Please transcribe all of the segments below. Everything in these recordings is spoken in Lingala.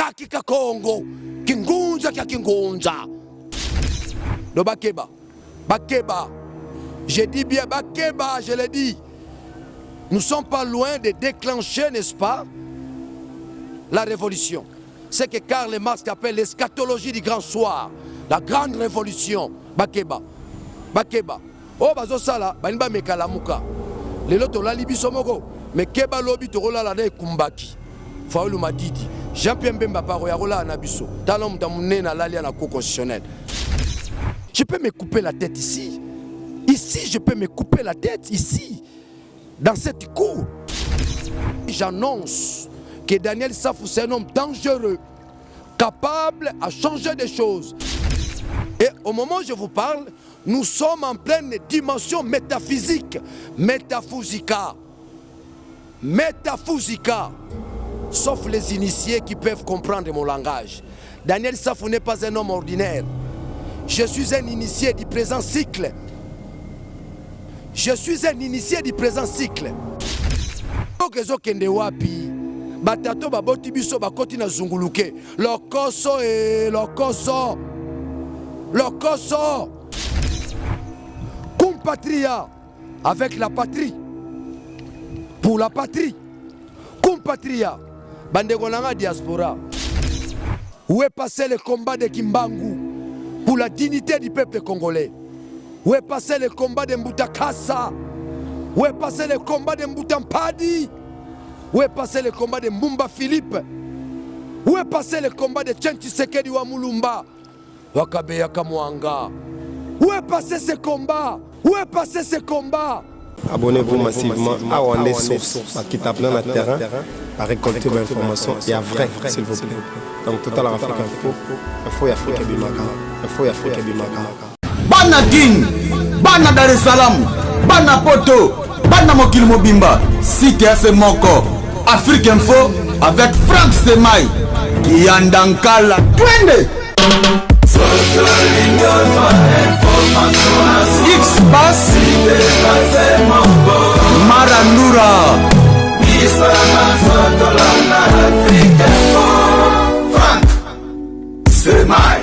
Kakika Congo, Kingunza Kakingunza. De Bakeba. Bakeba. J'ai dit bien Bakeba, je l'ai dit. Nous ne sommes pas loin de déclencher, n'est-ce pas, la révolution. C'est que Karl Marx appelle l'eschatologie du grand soir. La grande révolution. Bakeba. Bakeba. Oh, bazo sala, banba mekalamuka. Lelo to la libi somoko. Mais keba lobi to rola la ne kumbaki. Faulu Madidi. Jean-Pierre Mbemba paro ya rola anabiso. Talon mtamune na lali na cour constitutionnelle. Je peux me couper la tête ici. Ici, je peux me couper la tête ici. Dans cette cour. J'annonce que Daniel Safou c'est un homme dangereux, capable à changer des choses. Et au moment où je vous parle, nous sommes en pleine dimension métaphysique. Métaphysica. Métaphysica. Sauf les initiés qui peuvent comprendre mon langage. Daniel Safou n'est pas un homme ordinaire. Je suis un initié du présent cycle. Je suis un initié du présent cycle. Batato baboti biso bakoti na zunguluke. Lokoso et lokoso. Lokoso. Compatria avec la patrie. Pour la patrie. Compatria. Bandegonanga diaspora. Où est passé le combat de Kimbangu pour la dignité du peuple congolais? Où est passé le combat de Mbutakasa? Où est passé le combat de Mbutampadi? Où est passé le combat de Mbumba Philippe? Où est passé le combat de Tchenchi Sekedi wa Mulumba? Wakabeya Kamwanga. Où est passé ce combat? Où est passé ce combat? Abonnez-vous massivement à Wandé Source, qui tape dans le terrain, à récolter vos informations et à vrai, s'il vous plaît. Donc, Total Afrique Info et Afrique Bimaka. Info et Afrique Bimaka. Bana King, Bana Dar es Salaam, Bana Poto, Bana Mokil Mobimba, Site FM Moko, Afrique Info avec Frank Semaï, Yandankala, Twende. X-Bass, Maranura.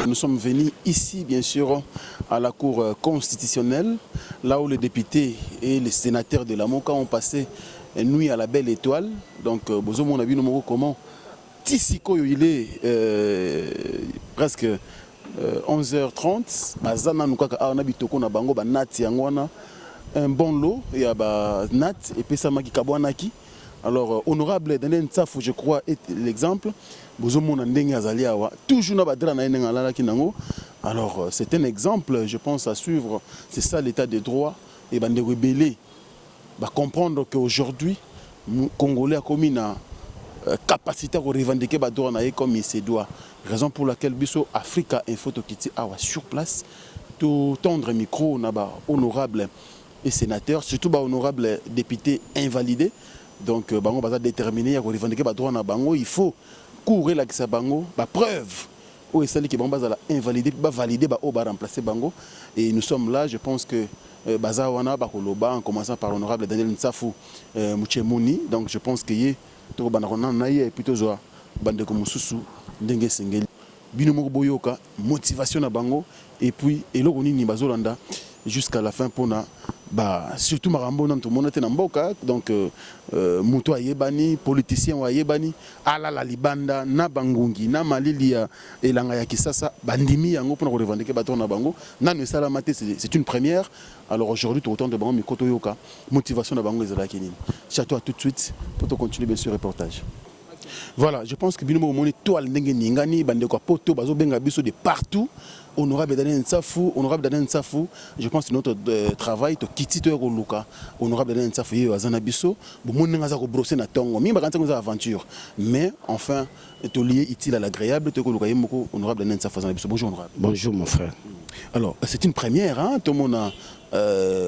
Nous sommes venus ici, bien sûr, à la Cour constitutionnelle, là où les députés et les sénateurs de la MOCA ont passé une nuit à la Belle Étoile. Donc, on a vu comment Tissiko, il est presque 11h30. Un bon lot, il y a Nat et Pesamaki Kabwanaki. Alors, honorable Daniel Nsafou, je crois, est l'exemple. Alors, c'est un exemple, je pense, à suivre. C'est ça l'état des droits. Et les rebelles, comprendre qu'aujourd'hui, les Congolais ont commis une capacité à revendiquer les droits comme il se doit. Raison pour laquelle Bisso Africa Info Tokiti a sur place, tout tendre micro, honorable et sénateur, surtout honorable député invalidé. Donc, bango baza déterminé à revendiquer les droits na bango, il faut courir la bango, ba preuve. Où est celle qui bango baza invalidé, ba valider, ba remplacer bango. Et nous sommes là, je pense que baza wana ba koloba en commençant par l'honorable Daniel Nsafou Muchemouni. Donc, je pense que yé to banarona na yé plutôt zoa bande ko mususu ndenge sengeli. Bino moko boyoka motivation na bango et puis eloko nini bazolanda jusqu'à la fin pour na surtout marambo na tout monde était na mboka donc muto ayebani politicien wa yebani ala la libanda na bangungi na malilia elanga ya kisasa bandimi yango pour revendiquer baton na bango nanu salamate c'est une première. Alors aujourd'hui tout autant de bango mikoto yoka motivation na bango ezala kinini. Château à tout de suite pour te continuer bien sûr reportage. Voilà, je pense que binomo moni toile ndenge ningani bande ko poto bazo benga biso de partout. Honorable Daniel Nsafou, je pense que notre travail to kiti to luka. Honorable Daniel Nsafou ye azana biso, bo moninga za ko brosser na tongo. Mi bakanta ko aventure. Mais enfin, to lié utile à l'agréable to ko luka yemoko honorable Daniel Nsafou azana biso. Bonjour honorable. Bonjour mon frère. Alors, c'est une première hein, tout le monde a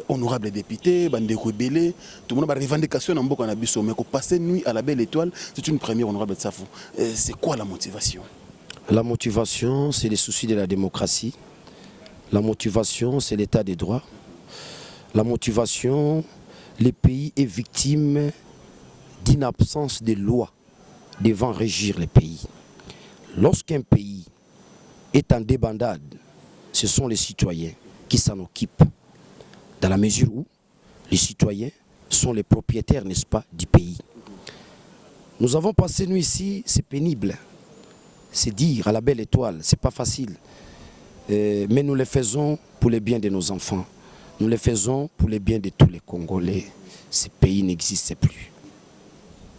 honorable député, bande rebelle, tout le monde a revendication en mboka na biso mais ko passer nuit à la Belle Étoile, c'est une première honorable Nsafou. C'est quoi la motivation? La motivation, c'est les soucis de la démocratie. La motivation, c'est l'état des droits. La motivation, le pays est victime d'une absence de loi devant régir le pays. Lorsqu'un pays est en débandade, ce sont les citoyens qui s'en occupent. Dans la mesure où les citoyens sont les propriétaires, n'est-ce pas, du pays. Nous avons passé, nous ici, c'est pénible. C'est dire à la belle étoile, c'est pas facile. Mais nous le faisons pour le bien de nos enfants. Nous le faisons pour le bien de tous les Congolais. Ce pays n'existe plus.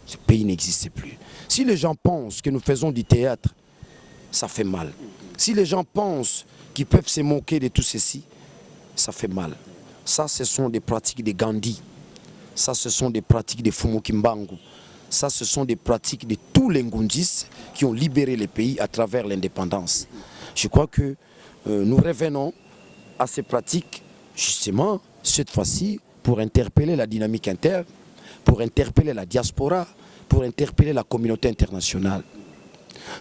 Ce pays n'existe plus. Si les gens pensent que nous faisons du théâtre, ça fait mal. Si les gens pensent qu'ils peuvent se moquer de tout ceci, ça fait mal. Ça, ce sont des pratiques de Gandhi. Ça, ce sont des pratiques de Fumu Kimbangu. Ça, ce sont des pratiques de tous les Ngundis qui ont libéré le pays à travers l'indépendance. Je crois que nous revenons à ces pratiques, justement, cette fois-ci, pour interpeller la dynamique interne, pour interpeller la diaspora, pour interpeller la communauté internationale.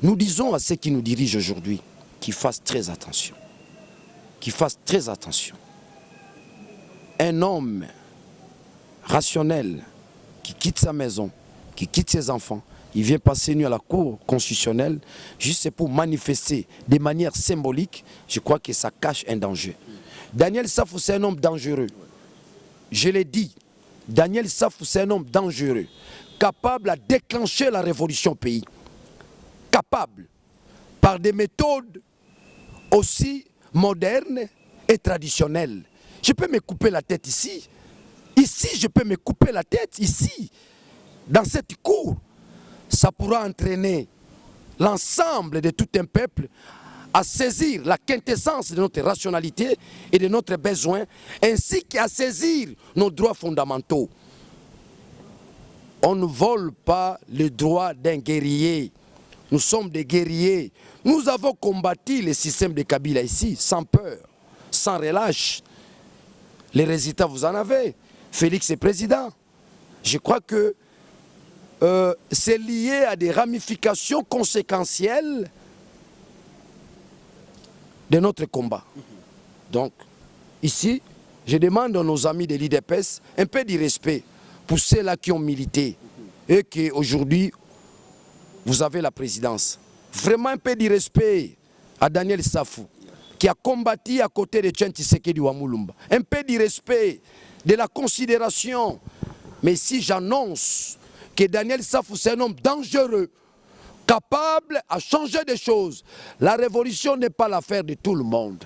Nous disons à ceux qui nous dirigent aujourd'hui qu'ils fassent très attention. Qu'ils fassent très attention. Un homme rationnel qui quitte sa maison, qui quitte ses enfants, il vient passer nuit à la cour constitutionnelle juste pour manifester de manière symbolique, je crois que ça cache un danger. Daniel Safou, c'est un homme dangereux. Je l'ai dit, Daniel Safou, c'est un homme dangereux, capable à déclencher la révolution au pays. Capable, par des méthodes aussi modernes et traditionnelles. Je peux me couper la tête ici. Ici, je peux me couper la tête, ici, dans cette cour. Ça pourra entraîner l'ensemble de tout un peuple à saisir la quintessence de notre rationalité et de notre besoin, ainsi qu'à saisir nos droits fondamentaux. On ne vole pas les droits d'un guerrier. Nous sommes des guerriers. Nous avons combattu le système de Kabila ici, sans peur, sans relâche. Les résultats, vous en avez. Félix est président. Je crois que c'est lié à des ramifications conséquentielles de notre combat. Donc, ici, je demande à nos amis de l'IDPS un peu de respect pour ceux-là qui ont milité et qui aujourd'hui, vous avez la présidence. Vraiment un peu de respect à Daniel Safou, qui a combattu à côté de Tchen Tshisekedi Wamulumba. Un peu de respect, de la considération. Mais si j'annonce que Daniel Safou, c'est un homme dangereux, capable à changer des choses, la révolution n'est pas l'affaire de tout le monde.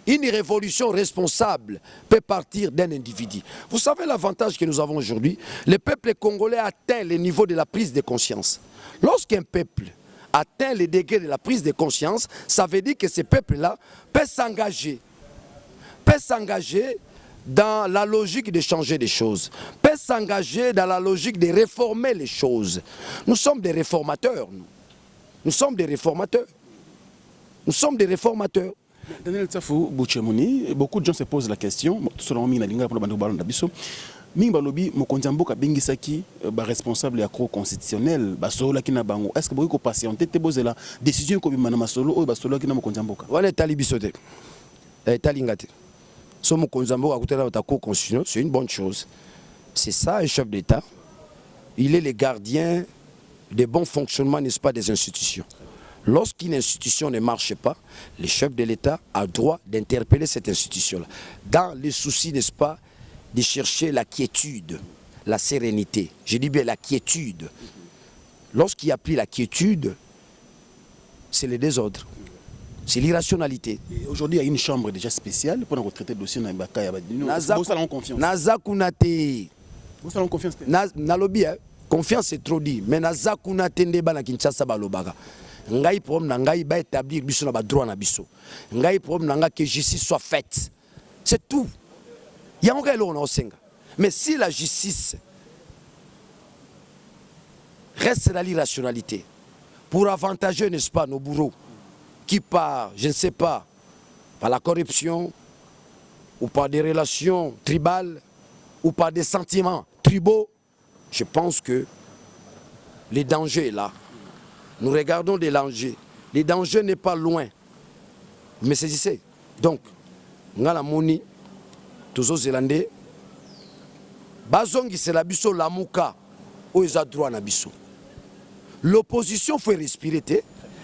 Une révolution responsable peut partir d'un individu. Vous savez l'avantage que nous avons aujourd'hui? Le peuple congolais atteint le niveau de la prise de conscience. Lorsqu'un peuple atteint le degré de la prise de conscience, ça veut dire que ce peuple-là peut s'engager dans la logique de changer des choses, peut s'engager dans la logique de réformer les choses. Nous sommes des réformateurs, nous. Nous sommes des réformateurs. Nous sommes des réformateurs. Daniel Safou Bouchemouni, beaucoup de gens se posent la question, selon moi, mingi balobi mokonzi mboka bengisaki ba responsable ya cour constitutionnel ba solo ki na bango, est-ce que boyi ko patienter te bozela décision ko bimana masolo oyo ba solo ki na mokonzi mboka wana etali biso te etalinga te so mokonzi mboka kutela ta cour constitutionnelle, c'est une bonne chose. C'est ça un chef d'État, il est le gardien des bons fonctionnements, n'est-ce pas, des institutions. Lorsqu'une institution ne marche pas, le chef de l'État a droit d'interpeller cette institution-là dans les soucis, n'est-ce pas, de chercher la quiétude, la sérénité. Je dis bien la quiétude. Lorsqu'il n'y a plus la quiétude, c'est le désordre, c'est l'irrationalité. Aujourd'hui, il y a une chambre déjà spéciale pour retraiter le dossier dans Ibaka. Vous allez en confiance. Nazakunate. Vous allez en confiance. Nalobi, confiance c'est trop dit. Mais Nazakunate ndeba na Kinshasa balobaka. Ngai problème na ngai ba établir biso na ba droit na biso. Ngai problème na nga que justice soit faite. C'est tout. Il y a un réel on a. Mais si la justice reste dans l'irrationalité pour avantager, n'est-ce pas, nos bourreaux qui par, je ne sais pas, par la corruption ou par des relations tribales ou par des sentiments tribaux, je pense que le danger est là. Nous regardons des dangers. Le danger n'est pas loin. Mais c'est ici. Donc, nous avons la moni, tous les Zélandais, bazongi c'est la biso lamuka, où ils ont droit na biso. L'opposition faut respirer.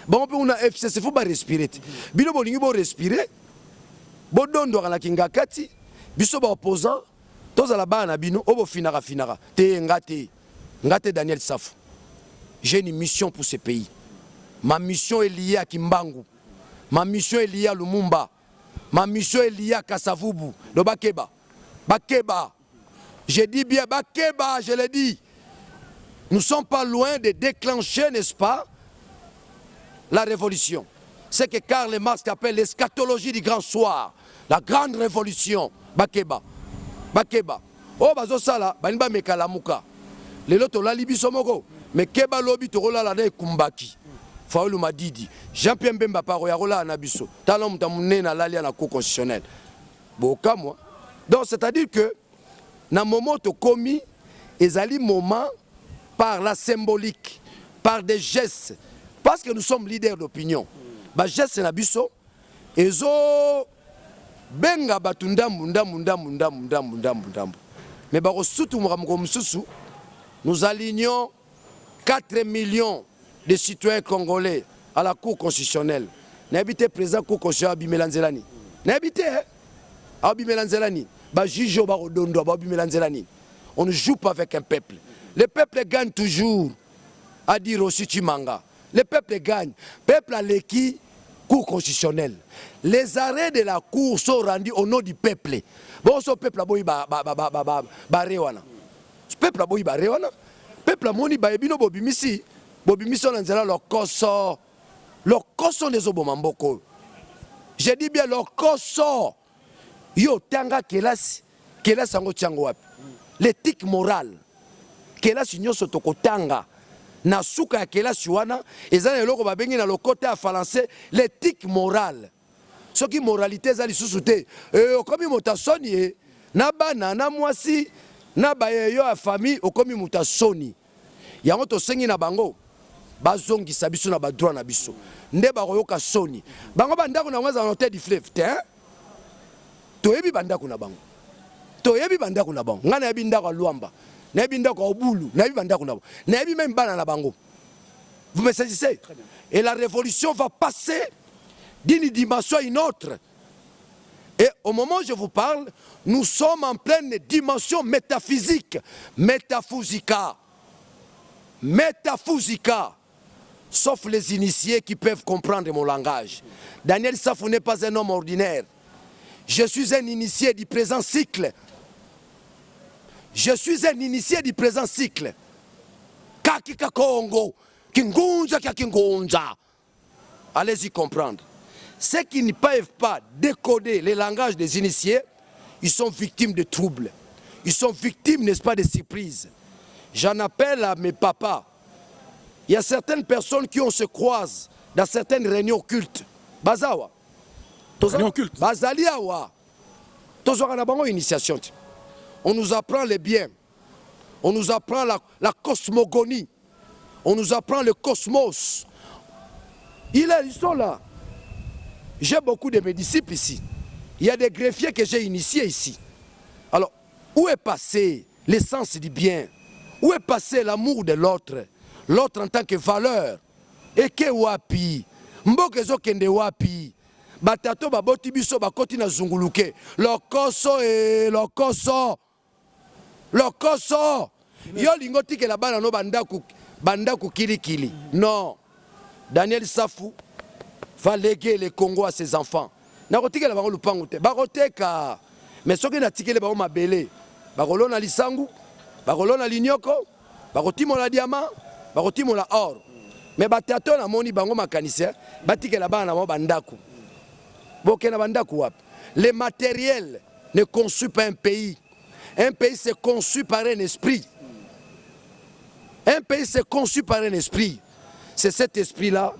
Bon, on a FCC, il faut respirer. Bino bolingi bo respirer. Bo dondo la kingakati. Biso ba opposant. Toza la bana bino. Obo finara. Te ngate Daniel Safou. J'ai une mission pour ce pays. Ma mission est liée à Kimbangu. Ma mission est liée à Lumumba. Ma mission est liée à Kasavubu. Le Bakeba. Bakeba. J'ai dit bien Bakeba, je l'ai dit. Nous ne sommes pas loin de déclencher, n'est-ce pas, la révolution. C'est que Karl Marx appelle l'eschatologie du grand soir. La grande révolution. Bakeba. Bakeba. Oh, bazo sala, banba mekalamuka. Les lotos la Libye somoko. Mais Keba lobi to rola la kumbaki. Faoulou Madidi. Jean-Pierre Mbemba paro ya rola anabiso. Talon mtamune na lalia na cour constitutionnelle. Boka moi. Donc c'est-à-dire que na moment to komi ezali moment par la symbolique, par des gestes, parce que nous sommes leaders d'opinion. Ba geste na biso ezo benga batundambu ndambu. Mais ba rosutu muramko mususu. Nous alignons 4 millions de citoyens congolais à la Cour constitutionnelle. N'habitez président Cour constitutionnelle Abimelanzelani. N'habitez Abimelanzelani. Ba Jijo ba Rodondo ba Abimelanzelani. On ne joue pas avec un peuple. Le peuple gagne toujours. A dire aussi Chimanga. Le peuple gagne. Peuple a l'équipe Cour constitutionnelle. Les arrêts de la Cour sont rendus au nom du peuple. Bon, ce peuple a boyi barewana. Ce peuple a boyi barewana. Peuple a moni baebino bobimisi. Bobimisi on anzela leur koso. Leur koso des obomamboko. Je dis bien leur koso. Yo tanga kelasi. Kelasi ango tiango wapi. L'éthique morale. Kelasi nyoso tokotanga. Na suka ya kelasi wana. Ezana eloko babengi na lokote a français. L'éthique morale. Ce qui moralité ezali susute. Okomi motasoni na bana na mwasi. Na bayeyo ya famille okomi mutasoni. Yango to sengi na bango. Bazongi sabiso na badroit na biso. Nde baroyoka soni. Bango bandako na mwaza note di fleuve. Toyebi bandako na bango. Toyebi bandako na bango. Ngana yebi ndako Luamba. Na yebi ndako Obulu. Na yebi bandako na bango. Na yebi même bana na bango. Vous me saisissez? Et la révolution va passer d'une dimension à une autre. Et au moment où je vous parle, nous sommes en pleine dimension métaphysique. Métaphysica. Métaphysica. Sauf les initiés qui peuvent comprendre mon langage. Daniel Safou n'est pas un homme ordinaire. Je suis un initié du présent cycle. Je suis un initié du présent cycle. Kakika Kongo. Kingunza Kakingunza. Allez-y comprendre. Ceux qui ne peuvent pas décoder les langages des initiés, ils sont victimes de troubles. Ils sont victimes, n'est-ce pas, de surprises. J'en appelle à mes papas. Il y a certaines personnes qui on se croise dans certaines réunions occultes. Bazawa. Réunions occultes. Bazaliawa. Initiation. On nous apprend les biens. On nous apprend la cosmogonie. On nous apprend le cosmos. Ils sont là. J'ai beaucoup de mes disciples ici. Il y a des greffiers que j'ai initiés ici. Alors, où est passé l'essence du bien? Où est passé l'amour de l'autre? L'autre en tant que valeur. Et que wapi? Mbokezo kende wapi? Batato baboti biso bakoti na zunguluke. Lokoso e lokoso. Lokoso. Yo lingoti ke la bana no bandaku kili. Non. Daniel Safou va léguer le Congo à ses enfants. Nakotika la bango lupangu te. Bakoteka. Mais soki na tikele bango mabele. Bakolo na lisangu, bakolo na linyoko, bakotimo la diamant, bakotimo la or. Mais batato na moni bango makanise, batikela bana na bandaku. Boke na bandaku wap. Le matériel ne conçoit pas un pays. Un pays c'est conçu par un esprit. Un pays c'est conçu par un esprit. C'est cet esprit-là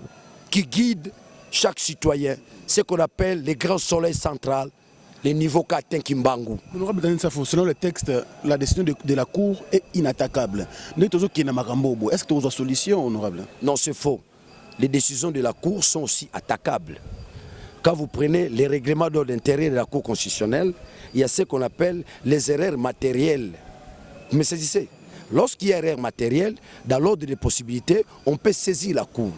qui guide chaque citoyen. Ce qu'on appelle les grands soleils centrales, les niveaux qu'atteint Kimbangu. Honorable Daniel Safou, selon le texte, la décision de la Cour est inattaquable. Est-ce que tu as une solution, honorable? Non, c'est faux. Les décisions de la Cour sont aussi attaquables. Quand vous prenez les règlements d'ordre intérieur de la Cour constitutionnelle, il y a ce qu'on appelle les erreurs matérielles. Vous me saisissez? Lorsqu'il y a erreur matérielle, dans l'ordre des possibilités, on peut saisir la Cour.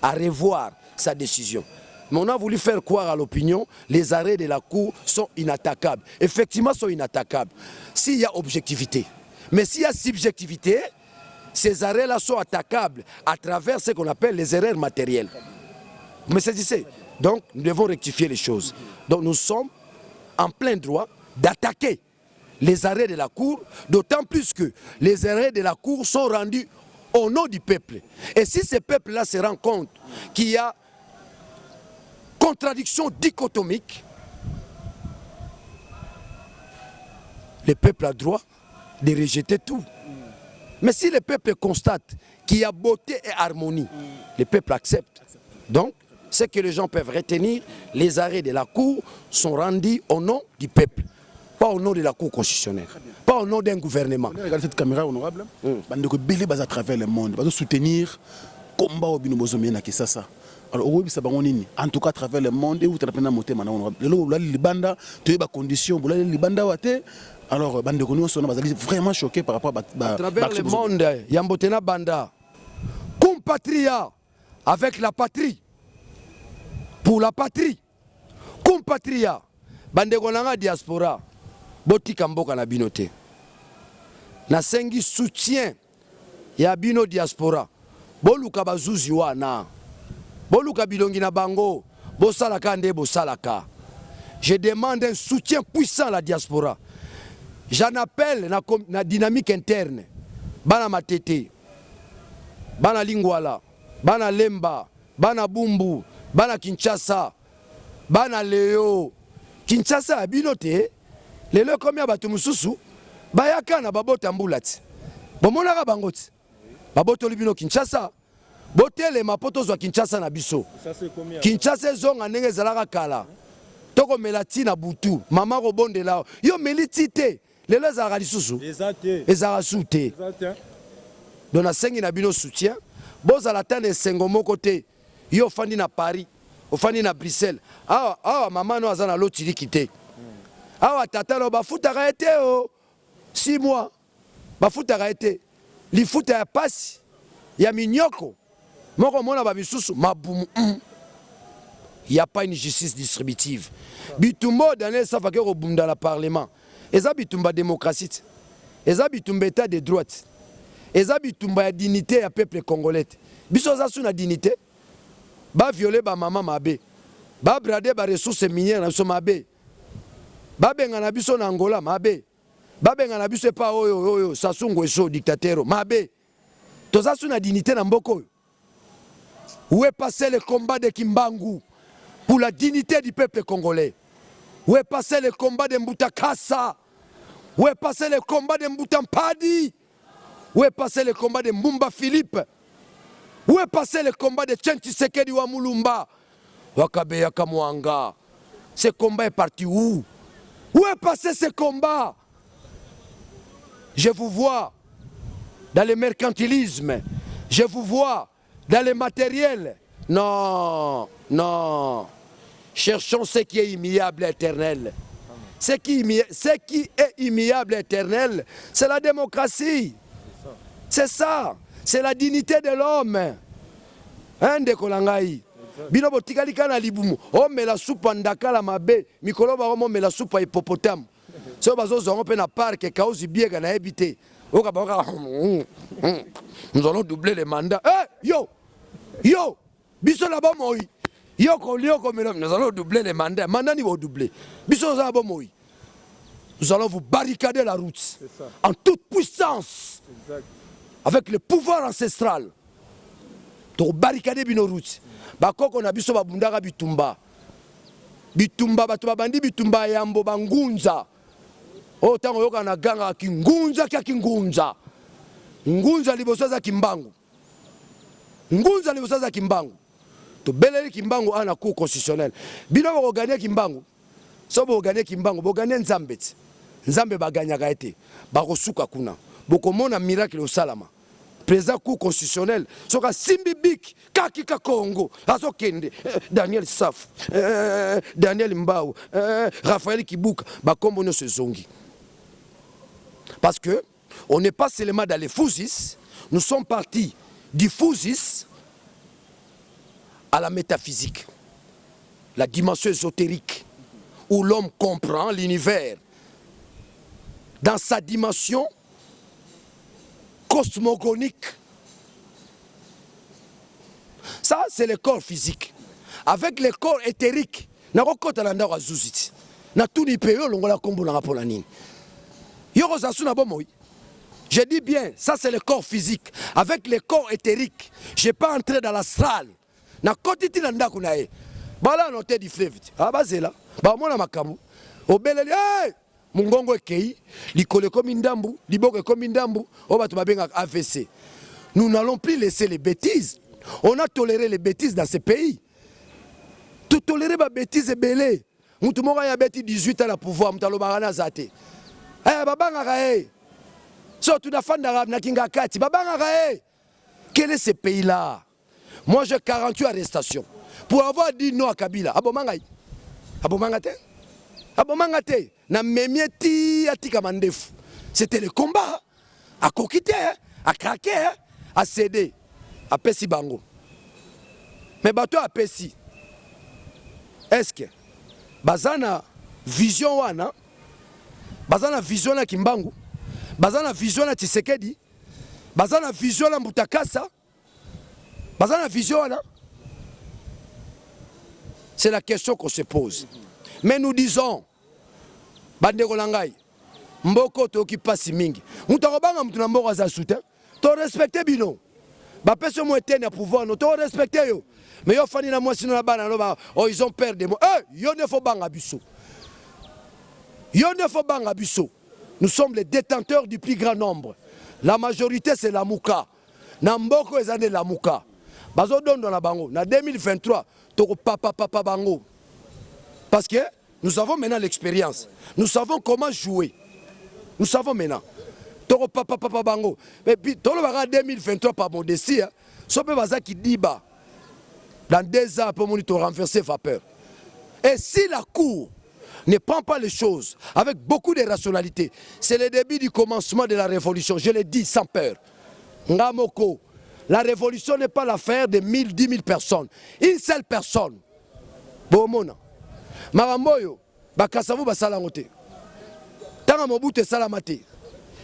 à revoir sa décision. Mais on a voulu faire croire à l'opinion, les arrêts de la Cour sont inattaquables. Effectivement, sont inattaquables. S'il y a objectivité. Mais s'il y a subjectivité, ces arrêts-là sont attaquables à travers ce qu'on appelle les erreurs matérielles. Vous me saisissez? Donc, nous devons rectifier les choses. Donc, nous sommes en plein droit d'attaquer les arrêts de la Cour, d'autant plus que les arrêts de la Cour sont rendus au nom du peuple. Et si ce peuple-là se rend compte qu'il y a contradiction dichotomique, le peuple a droit de rejeter tout. Mais si le peuple constate qu'il y a beauté et harmonie, le peuple accepte. Donc, ce que les gens peuvent retenir, les arrêts de la Cour sont rendus au nom du peuple, pas au nom de la Cour constitutionnelle, pas au nom d'un gouvernement. Regardez cette caméra honorable, bandeko belé bas à travers le monde, bas soutenir combat au binobozomi na Kisasa. Alors oui, ça en tout cas à travers le monde et où tu as plein monter maintenant honorable. Le libanda, tu es bas condition, le libanda wate. Alors bandeko nous sommes vraiment choqués par rapport à travers le monde, Yambotena Banda, compatria avec la patrie. Pour la patrie, compatria, bandeko nanga diaspora, botika mboka na binote. Na sengi soutien ya bino diaspora, boluka bazuzi wana, boluka bilongi na bango, bosalaka nde bosalaka. Je demande un soutien puissant à la diaspora. J'en appelle na dynamique interne, bana matete, bana lingwala, bana lemba, bana bumbu, bana Kinshasa, bana leo. Kinshasa abinote, lelo komi abatu mususu, bayaka na babota mbulati. Bomonaka bangoti. Babota libino Kinshasa, botele mapoto zwa Kinshasa na biso. Kinshasa zonga ndenge zalaka kala. Toko melati na butu, mama robonde lao. Yo meliti te, lelo zalaka lisusu. Ezaka sute. Donc na sengi na bino soutien, bozala tane sengo moko te. Yo fandi na Paris, ofandi na Bruxelles. Awa maman no azana lotili kité. Awa tata no bafutaka été o 6 mois. Bafutaka été. Li futa ya pasi ya minyoko. Moko mona ba bisusu mabumu. Il n'y a pas une justice distributive. Bitumbo dans les safa ke robunda la parlement. Eza bitumba démocratie. Eza bitumba état de droite. Eza bitumba ya dignité ya peuple congolais. Biso za suna dignité. Ba violer ba maman mabe, ba brader ba ressources minières na biso mabe, ba benga na biso na Angola mabe, ba benga na biso pa oyo Sassou Nguesso dictateur mabe. Toza suna dignité na mboko. Où est passé le combat de Kimbangu pour la dignité du peuple congolais? Où est passé le combat de Mbuta Kassa? Où est passé le combat de Mbuta Mpadi? Où est passé le combat de Mbumba Philippe? Où est passé le combat de Tchenchi Sekedi wa Mulumba? Wakabeya Kamwanga. Ce combat est parti où? Où est passé ce combat? Je vous vois dans le mercantilisme. Je vous vois dans le matériel. Non, non. Cherchons ce qui est immuable et éternel. Ce qui est immuable et éternel, c'est la démocratie. C'est ça. C'est la dignité de l'homme. Hein, de Kolangai. Bino botikali kana libumu. O me la soupe ndaka la mabe. Mikolo ba o me la soupe hippopotame. So bazo zongo pe na parc kauzi biega na habité. O ka ba. Nous allons doubler les mandats. Eh yo. Yo. Biso la ba moi. Yo ko nous allons doubler les mandats. Mandat ni va doubler. Biso za ba moi. Nous allons vous barricader la route. En toute puissance. Exact. Avec le pouvoir ancestral. To barricader bino route. Bakoko na biso babundaka bitumba. Bitumba bato babandi bitumba yambo bangunza. O tango yoka na ganga kingunza kya kingunza. Ngunza liboso za kimbangu. Ngunza liboso za kimbangu. To beleli kimbangu ana cour constitutionnelle. Bino ba gagner kimbangu. So bo gagner kimbangu, bo gagner nzambe. Nzambe ba ganyaka ete. Ba kosuka kuna. Bokomona miracle au salama. Président cour constitutionnel, soka Simbibik, Kakika Congo, Azokende, Daniel Saf, Daniel Mbao, Raphaël Kibuka, Bakombo no se zongi. Parce que on n'est pas seulement dans les Fousis, nous sommes partis du Fousis à la métaphysique, la dimension ésotérique, où l'homme comprend l'univers dans sa dimension cosmogonique. Ça, c'est le corps physique. Avec le corps éthérique, na kokota na ndako azuziti. Na tuni pe yo longola kombo na rapona nini. Yo zasu na bomoy. Je dis bien, ça c'est le corps physique. Avec le corps éthérique, je n'ai pas entré dans l'astral. Na kotiti na ndako na e. Bala noté du fleuve. Ah bazela. Ba mona makambu. Obeleli hey! Mungongo ekei, likole komi ndambu, liboko komi ndambu, oba tu babenga AVC. Nous n'allons plus laisser les bêtises. On a toléré les bêtises dans ce pays. Tout tolérer les bêtises est belé. Moutou mora ya bêti 18 ans à pouvoir, moutalo barana zate. Eh babanga kae. So tu na fan d'arabe na kinga kati, babanga kae. Quel est ce pays-là? Moi j'ai 48 arrestations pour avoir dit non à Kabila. Abomangai. Abomangate. Abomangate. Na memieti atika mandefu. C'était le combat. À kokite, à craquer, à céder. À Pessi Bango. Mais bateau à Pessi. Est-ce que Bazana vision wana, Bazana vision na Kimbangu, Bazana vision na Tshisekedi, Bazana vision na Mutakasa, Bazana vision wana. C'est la question qu'on se pose. Mais nous disons, Bandeko Langai, Mboko toki pasi mingi. Mutakobanga mutuna mboko za soutien, to respecter bino. Ba peso mo etene à pouvoir, no to respecter yo. Mais yo fani na moi sinon la bana oh ils ont peur de moi. Yo ne faut banga biso. Yo ne faut banga biso. Nous sommes les détenteurs du plus grand nombre. La majorité c'est la Mouka. Na mboko ezane la Mouka. Bazo dondo na bango na 2023 toko papa bango. Parce que nous avons maintenant l'expérience. Nous savons comment jouer. Nous savons maintenant. Toko papa bango. Mais puis tolo banga 2023 par modestie, sope baza ki diba. Dans 2 ans, pour te renverser, fa peur. Et si la Cour ne prend pas les choses avec beaucoup de rationalité, c'est le début du commencement de la révolution. Je le dis sans peur. Ngamoko, la révolution n'est pas l'affaire de 1000, 10 000 personnes. Une seule personne. Bomona. Maramboyo, bakasavu basalangote. Tanga mobutu salamate.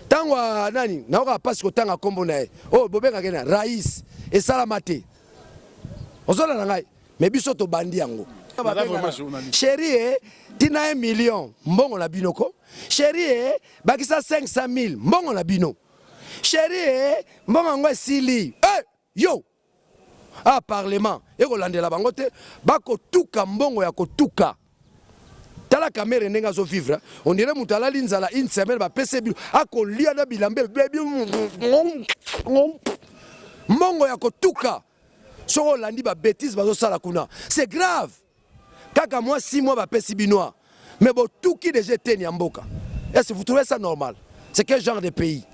Tanga nani, naoka pasi ko tanga kombo na e. Oh, bobenga kena Raïs et salamate. Ozola nangai, mais biso to bandi yango. Chérie, tina 1 million, mbongo na binoko. Chérie, bakisa 500 000, mbongo na bino. Chérie, mbongo ngwe sili. Yo! Ah, parlement, eko landela bangote, bako tuka mbongo ya kotuka. Tala kamere nenga zo vivre, on dirait mutala linzala une semaine ba pese bi ako lia na bilambe mbongo ya kotuka. C'est grave. Kaka moi 6 mois ba pesi binois. Mais bon tout qui déjà était nyamboka. Est-ce que vous trouvez ça normal? C'est quel genre de pays?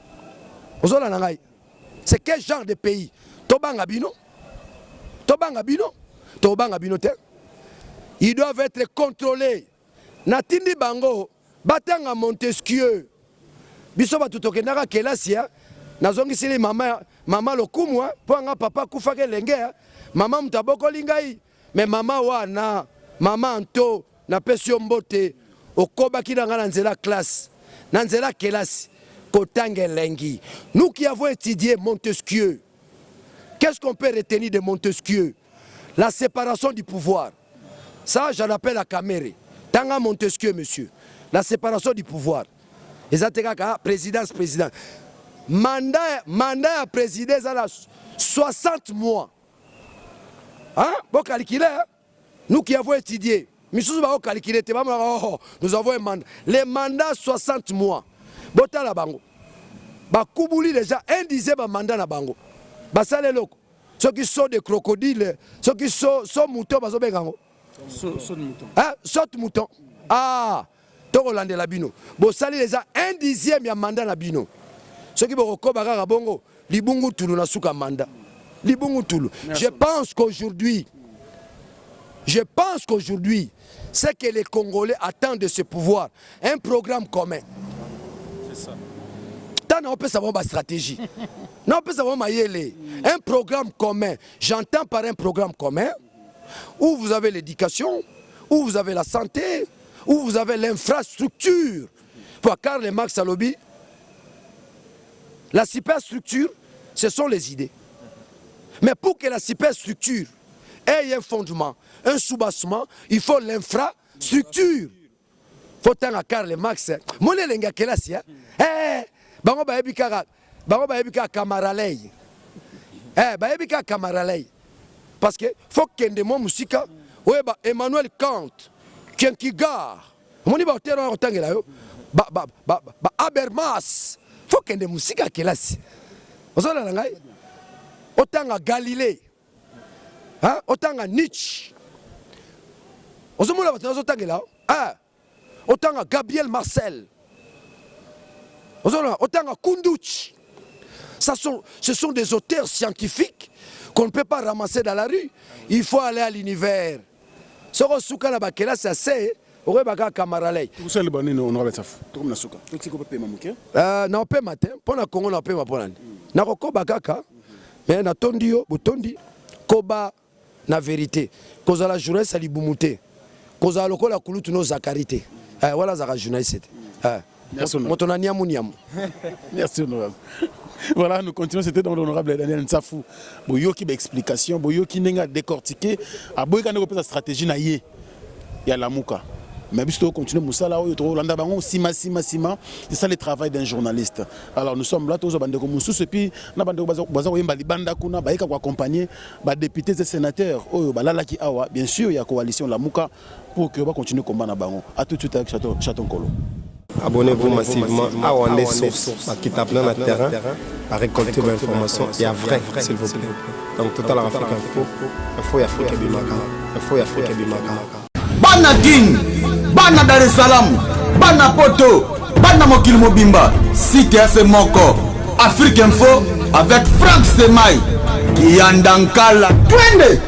C'est quel genre de pays? Tobanga bino? Tobanga bino? Tobanga bino te? Ils doivent être contrôlés. Natindi bango batanga Montesquieu. Biso ba tutokendaka kelasia. Nazongi sili mama lokumwa poanga papa kufake lenge mama mtaboko lingai mais mama wana mama anto na pesio mbote okoba kidanga na nzela classe na nzela kelasi kotange lengi. Nous qui avons étudié Montesquieu, qu'est-ce qu'on peut retenir de Montesquieu? La séparation du pouvoir. Ça j'en appelle la caméré. Tanga Montesquieu monsieur. La séparation du pouvoir. Ezateka présidence. Mandat à présider ça 60 mois. Hein? Bon calculer, hein? Nous qui avons étudié, nous avons un mandat. Les mandats 60 mois. Bota la bango. Ba kubuli déjà un dixième mandat na bango. Ba sale loko. Ceux qui sont des crocodiles, ceux qui sont moutons, bazo bengango. Saut mouton. Hein? Saut mouton. Ah, toko lande la bino. Bo sale déjà un dixième ya mandat na bino. Ceux qui vont recommander bongo, libungu tulu na suka manda. Libungu tulu. Je pense qu'aujourd'hui, c'est que les Congolais attendent de ce pouvoir un programme commun. C'est ça. On peut savoir ma stratégie. On peut savoir ma yele. Un programme commun. J'entends par un programme commun où vous avez l'éducation, où vous avez la santé, où vous avez l'infrastructure. Pour Karl Marx Alobi, la superstructure, ce sont les idées. Mais pour que la superstructure ait un fondement, un soubassement, il faut l'infrastructure. Il faut tant à Karl Marx. Mon elenga kelasi ya. Bango ba ebika kamaralei. Ba ebika kamaralei. Parce que faut kende mo musika, ouais ba Emmanuel Kant, Kierkegaard. Moni ba otero otangela yo. Ba Habermas. Faut kende musika kelasi. Ozala na ngai. Otanga Galilée. Hein? Otanga Nietzsche. Ozomula ba otangela. Otanga Gabriel Marcel. Otanga Kunduchi. Ce sont des auteurs scientifiques qu'on ne peut pas ramasser dans la rue. Il faut aller à l'univers. Ce que souka na bakela c'est assez. Ore baka kamaralei. Vous savez le bonne honorable Saf. Comme na souka. Tout ce qu'on peut payer mamuke. Na paie matin. Pour na Congo na paie ma pour nani. Na ko bakaka. Mais na tondio, botondi. Koba na vérité. Koza la journée ça libumuté. Koza lokola kulutu no zakarité. Voilà zaka journaliste. Merci honorable. Merci honorable. Voilà, nous continuons, c'était dans l'honorable Daniel Nsafou. Boyoki ba explication, boyoki nenga décortiquer, a boyoka ne sa stratégie na yé. Ya la muka. Mais bisto continue musala oyo to landa bango sima, c'est ça le travail d'un journaliste. Alors nous sommes là tous bande ko mususu et puis na bande ko baza ko yemba libanda kuna ba yeka ko accompagner ba députés et sénateurs oyo balala ki awa bien sûr il y a coalition la muka pour que ba continuer combat na bango. À tout de suite avec Chaton Kolo. Abonnez-vous massivement à Wandé Source, qui tape dans le terrain, à récolter vos informations et à vrai, s'il vous plaît. Donc, Total Afrique Info, Info Afrique Bimaka, Info Afrique Bimaka. Bana King, Bana Dar es Salaam, Bana Poto, Bana Mokil Mobimba, CTF Moko, Afrique Info avec Frank Semaï, qui est en Dankala. Twende!